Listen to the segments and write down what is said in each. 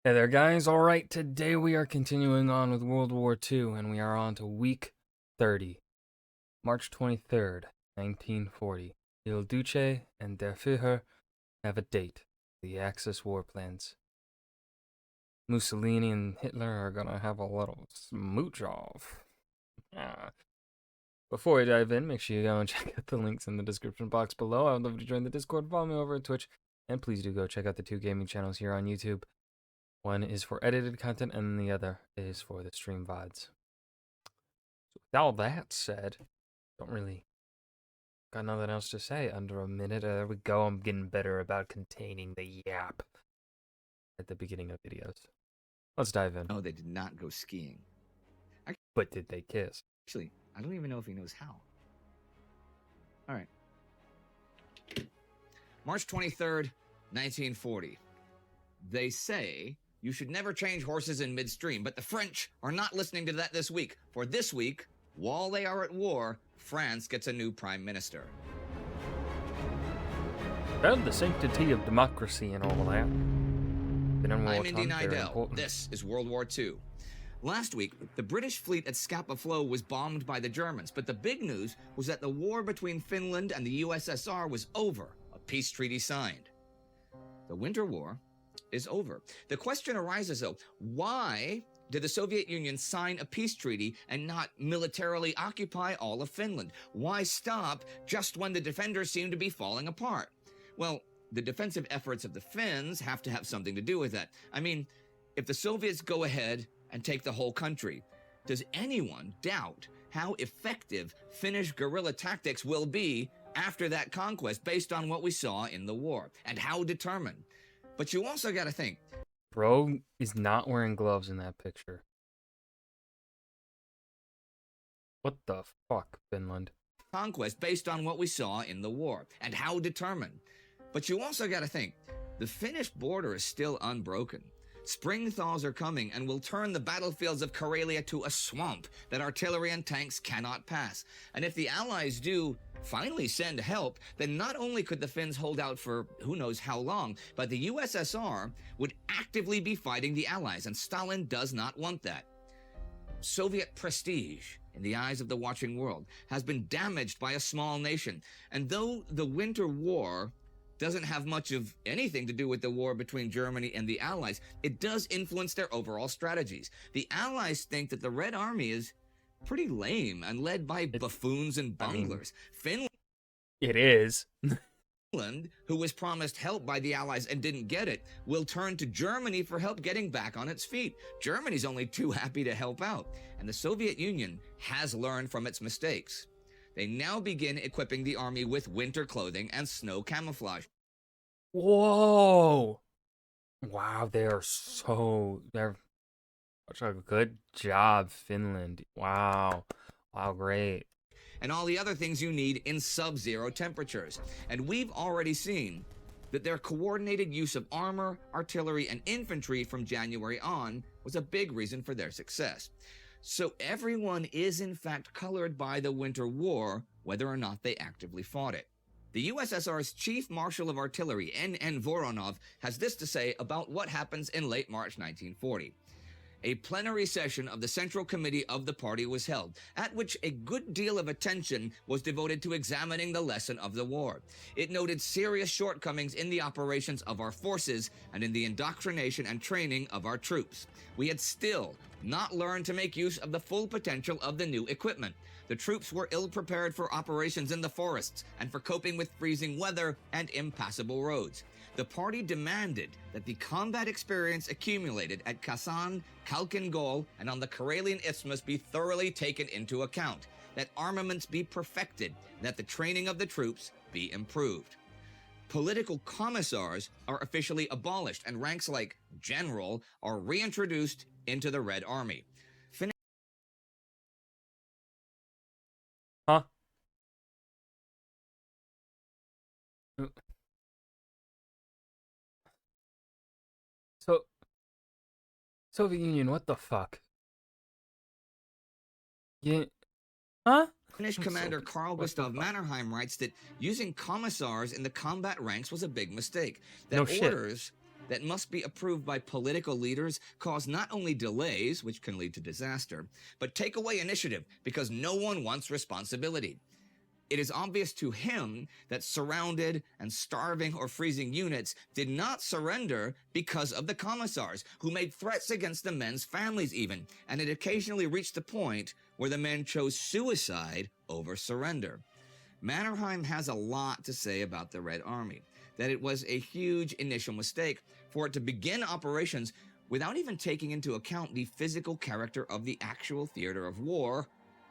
Hey there, guys. All right, today we are continuing on with World War II, and we are on to week 30, March 23rd, 1940. Il Duce and der Führer have a date. The Axis war plans. Mussolini and Hitler are gonna have a little smooch off. Ah. Before we dive in, make sure you go and check out the links in the description box below. I would love to join the Discord, follow me over at Twitch, and please do go check out the two gaming channels here on YouTube. One is for edited content, and the other is for the stream VODs. So with all that said, don't really got nothing else to say. Under a minute. There we go. I'm getting better about containing the yap at the beginning of videos. Let's dive in. No, they did not go skiing. But did they kiss? Actually, I don't even know if he knows how. All right. March 23rd, 1940. They say you should never change horses in midstream, but the French are not listening to that this week. For this week, while they are at war, France gets a new prime minister. About the sanctity of democracy and all that. I'm Indy Nidell. This is World War II. Last week, the British fleet at Scapa Flow was bombed by the Germans, but the big news was that the war between Finland and the USSR was over, a peace treaty signed. The Winter War is over. The question arises, though, why did the Soviet Union sign a peace treaty and not militarily occupy all of Finland? Why stop just when the defenders seem to be falling apart? Well, the defensive efforts of the Finns have to have something to do with that. I mean, if the Soviets go ahead and take the whole country, does anyone doubt how effective Finnish guerrilla tactics will be after that conquest based on what we saw in the war, and how determined? But you also got to think. Bro is not wearing gloves in that picture. What the fuck, Finland? Conquest based on what we saw in the war, and how determined. But you also got to think, the Finnish border is still unbroken. Spring thaws are coming and will turn the battlefields of Karelia to a swamp that artillery and tanks cannot pass. And if the Allies do finally send help, then not only could the Finns hold out for who knows how long, but the USSR would actively be fighting the Allies, and Stalin does not want that. Soviet prestige, in the eyes of the watching world, has been damaged by a small nation. And though the Winter War doesn't have much of anything to do with the war between Germany and the Allies, it does influence their overall strategies. The Allies think that the Red Army is pretty lame and led by buffoons and bunglers. It is. Finland, who was promised help by the Allies and didn't get it, will turn to Germany for help getting back on its feet. Germany's only too happy to help out, and the Soviet Union has learned from its mistakes. They now begin equipping the army with winter clothing and snow camouflage. Whoa! Wow, they're such a good job, Finland. Wow. Wow, great. And all the other things you need in sub-zero temperatures. And we've already seen that their coordinated use of armor, artillery, and infantry from January on was a big reason for their success. So everyone is in fact colored by the Winter War, whether or not they actively fought it. The USSR's Chief Marshal of Artillery, N.N. Voronov, has this to say about what happens in late March 1940. A plenary session of the Central Committee of the party was held, at which a good deal of attention was devoted to examining the lesson of the war. It noted serious shortcomings in the operations of our forces and in the indoctrination and training of our troops. We had still not learned to make use of the full potential of the new equipment. The troops were ill-prepared for operations in the forests and for coping with freezing weather and impassable roads. The party demanded that the combat experience accumulated at Kasan, Khalkhin-Gol, and on the Karelian Isthmus be thoroughly taken into account, that armaments be perfected, and that the training of the troops be improved. Political commissars are officially abolished, and ranks like general are reintroduced into the Red Army. Huh? So, Soviet Union, what the fuck? Yeah. Huh? Finnish commander Carl Gustav Mannerheim writes that using commissars in the combat ranks was a big mistake. That orders that must be approved by political leaders cause not only delays, which can lead to disaster, but take away initiative because no one wants responsibility. It is obvious to him that surrounded and starving or freezing units did not surrender because of the commissars, who made threats against the men's families even, and it occasionally reached the point where the men chose suicide over surrender. Mannerheim has a lot to say about the Red Army, that it was a huge initial mistake for it to begin operations without even taking into account the physical character of the actual theater of war,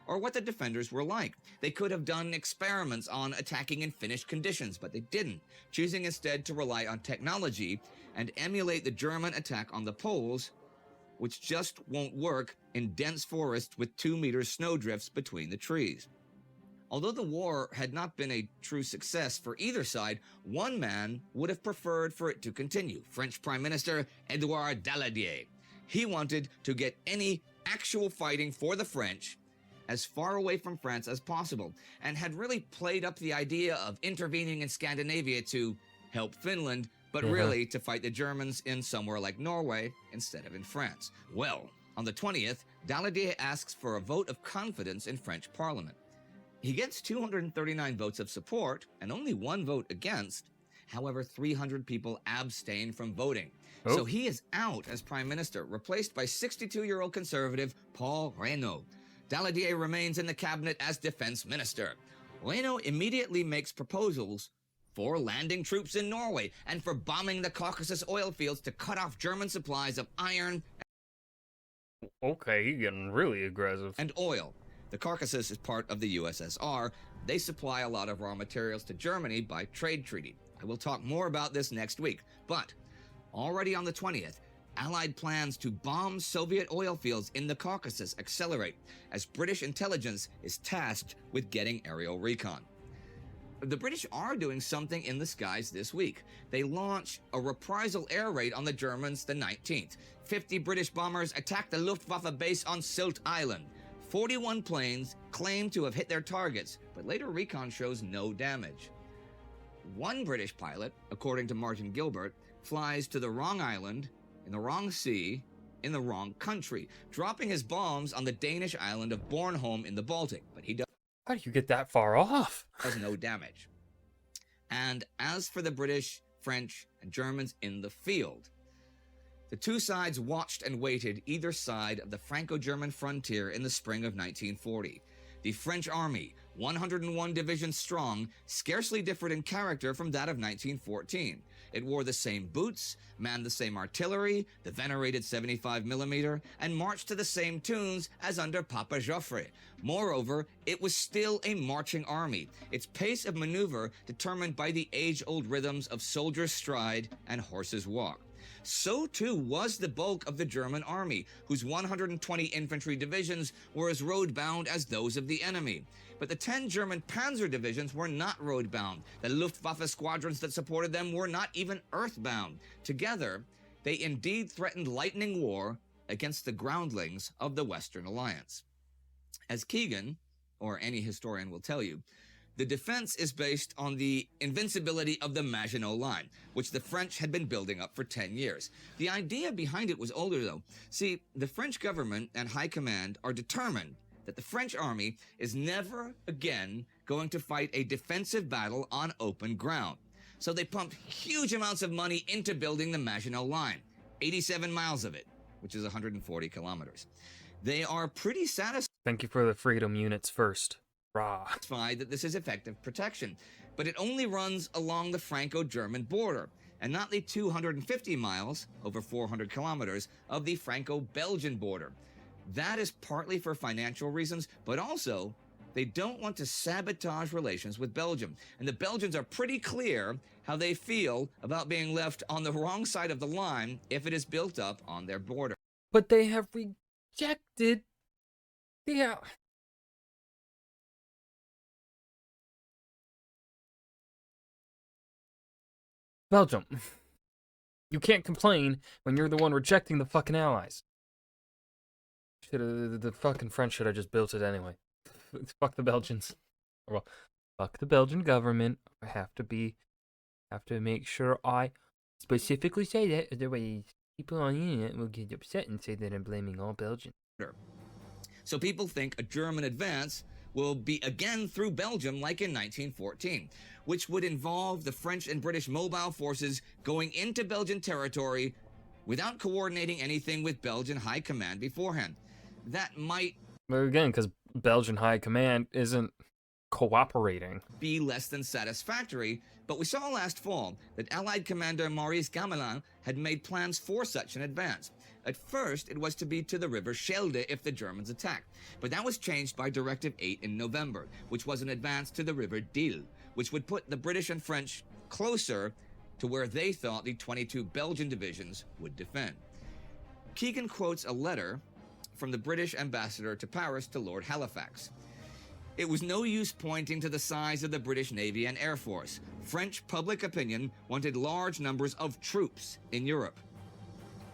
or what the defenders were like. They could have done experiments on attacking in finished conditions, but they didn't, choosing instead to rely on technology and emulate the German attack on the Poles, which just won't work in dense forests with 2-meter snowdrifts between the trees. Although the war had not been a true success for either side, one man would have preferred for it to continue, French Prime Minister Edouard Daladier. He wanted to get any actual fighting for the French as far away from France as possible, and had really played up the idea of intervening in Scandinavia to help Finland, but really to fight the Germans in somewhere like Norway instead of in France. Well, on the 20th, Daladier asks for a vote of confidence in French Parliament. He gets 239 votes of support and only 1 vote against. However, 300 people abstain from voting. So he is out as prime minister, replaced by 62-year-old conservative Paul Reynaud. Daladier remains in the cabinet as defense minister. Reynaud immediately makes proposals for landing troops in Norway and for bombing the Caucasus oil fields to cut off German supplies of iron. Okay, you're getting really aggressive. And oil. The Caucasus is part of the USSR. They supply a lot of raw materials to Germany by trade treaty. I will talk more about this next week. But already on the 20th, Allied plans to bomb Soviet oil fields in the Caucasus accelerate as British intelligence is tasked with getting aerial recon. The British are doing something in the skies this week. They launch a reprisal air raid on the Germans the 19th. 50 British bombers attack the Luftwaffe base on Sylt Island. 41 planes claim to have hit their targets, but later recon shows no damage. One British pilot, according to Martin Gilbert, flies to the wrong island, in the wrong sea, in the wrong country, dropping his bombs on the Danish island of Bornholm in the Baltic, but he does How do you get that far off? no damage. And as for the British, French, and Germans in the field, the two sides watched and waited either side of the Franco-German frontier in the spring of 1940. The French army, 101 divisions strong, scarcely differed in character from that of 1914. It wore the same boots, manned the same artillery, the venerated 75mm, and marched to the same tunes as under Papa Joffre. Moreover, it was still a marching army, its pace of maneuver determined by the age-old rhythms of soldiers' stride and horses' walk. So too was the bulk of the German army, whose 120 infantry divisions were as road-bound as those of the enemy. But the 10 German panzer divisions were not road-bound. The Luftwaffe squadrons that supported them were not even earth-bound. Together, they indeed threatened lightning war against the groundlings of the Western Alliance. As Keegan, or any historian will tell you, the defense is based on the invincibility of the Maginot Line, which the French had been building up for 10 years. The idea behind it was older, though. See, the French government and high command are determined that the French army is never again going to fight a defensive battle on open ground. So they pumped huge amounts of money into building the Maginot Line, 87 miles of it, which is 140 kilometers. They are pretty satisfied. Thank you for the freedom units first. Rah. That this is effective protection, but it only runs along the Franco-German border and not the 250 miles, over 400 kilometers, of the Franco-Belgian border. That is partly for financial reasons, but also they don't want to sabotage relations with Belgium. And the Belgians are pretty clear how they feel about being left on the wrong side of the line if it is built up on their border. But they have rejected the... Belgium. You can't complain when you're the one rejecting the fucking Allies. The fucking French should have just built it anyway. Fuck the Belgians. Well, fuck the Belgian government. I have to make sure I specifically say that, otherwise people on the internet will get upset and say that I'm blaming all Belgians. So people think a German advance will be again through Belgium like in 1914, which would involve the French and British mobile forces going into Belgian territory without coordinating anything with Belgian high command beforehand. That might, But again, because Belgian high command isn't cooperating, be less than satisfactory, but we saw last fall that Allied Commander Maurice Gamelin had made plans for such an advance. At first, it was to be to the river Schelde if the Germans attacked, but that was changed by Directive 8 in November, which was an advance to the river Dyle, which would put the British and French closer to where they thought the 22 Belgian divisions would defend. Keegan quotes a letter from the British ambassador to Paris to Lord Halifax. It was no use pointing to the size of the British Navy and Air Force. French public opinion wanted large numbers of troops in Europe.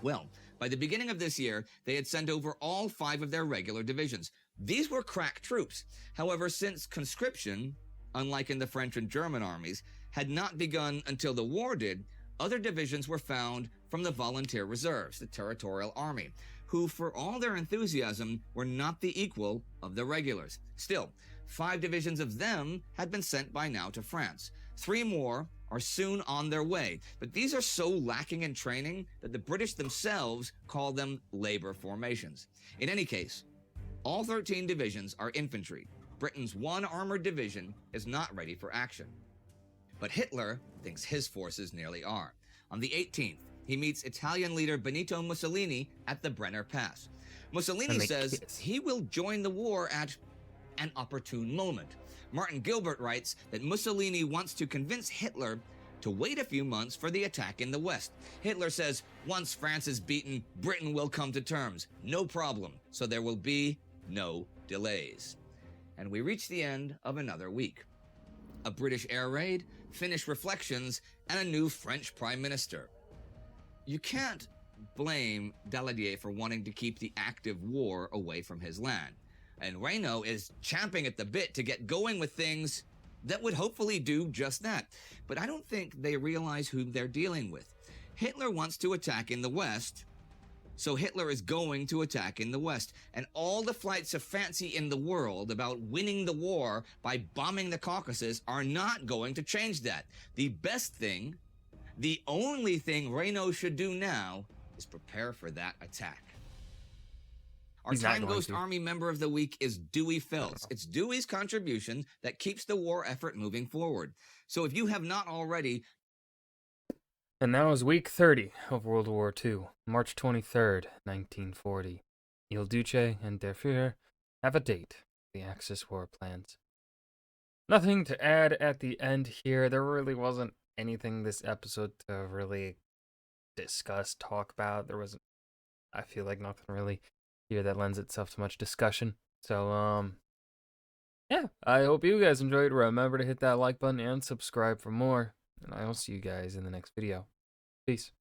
Well, by the beginning of this year, they had sent over all 5 of their regular divisions. These were crack troops. However, since conscription, unlike in the French and German armies, had not begun until the war did, other divisions were found from the volunteer reserves, the Territorial Army, who, for all their enthusiasm, were not the equal of the regulars. Still, 5 divisions of them had been sent by now to France. 3 more are soon on their way, but these are so lacking in training that the British themselves call them labor formations. In any case, all 13 divisions are infantry. Britain's 1 armored division is not ready for action. But Hitler thinks his forces nearly are. On the 18th, he meets Italian leader Benito Mussolini at the Brenner Pass. Mussolini says he will join the war at an opportune moment. Martin Gilbert writes that Mussolini wants to convince Hitler to wait a few months for the attack in the West. Hitler says, once France is beaten, Britain will come to terms. No problem. So there will be no delays. And we reach the end of another week. A British air raid, Finnish reflections, and a new French prime minister. You can't blame Daladier for wanting to keep the active war away from his land. And Reynaud is champing at the bit to get going with things that would hopefully do just that. But I don't think they realize who they're dealing with. Hitler wants to attack in the West, so Hitler is going to attack in the West. And all the flights of fancy in the world about winning the war by bombing the Caucasus are not going to change that. The best thing, the only thing Reynaud should do now is prepare for that attack. Our Time Ghost Army member of the week is Dewey Phelps. It's Dewey's contribution that keeps the war effort moving forward. So if you have not already... And that was week 30 of World War II, March 23rd, 1940. Il Duce and Der Führer have a date, the Axis war plans. Nothing to add at the end here. There really wasn't anything this episode to really discuss, talk about. There wasn't, I feel like, nothing really here that lends itself to much discussion. So, yeah, I hope you guys enjoyed. Remember to hit that like button and subscribe for more. And I will see you guys in the next video. Peace.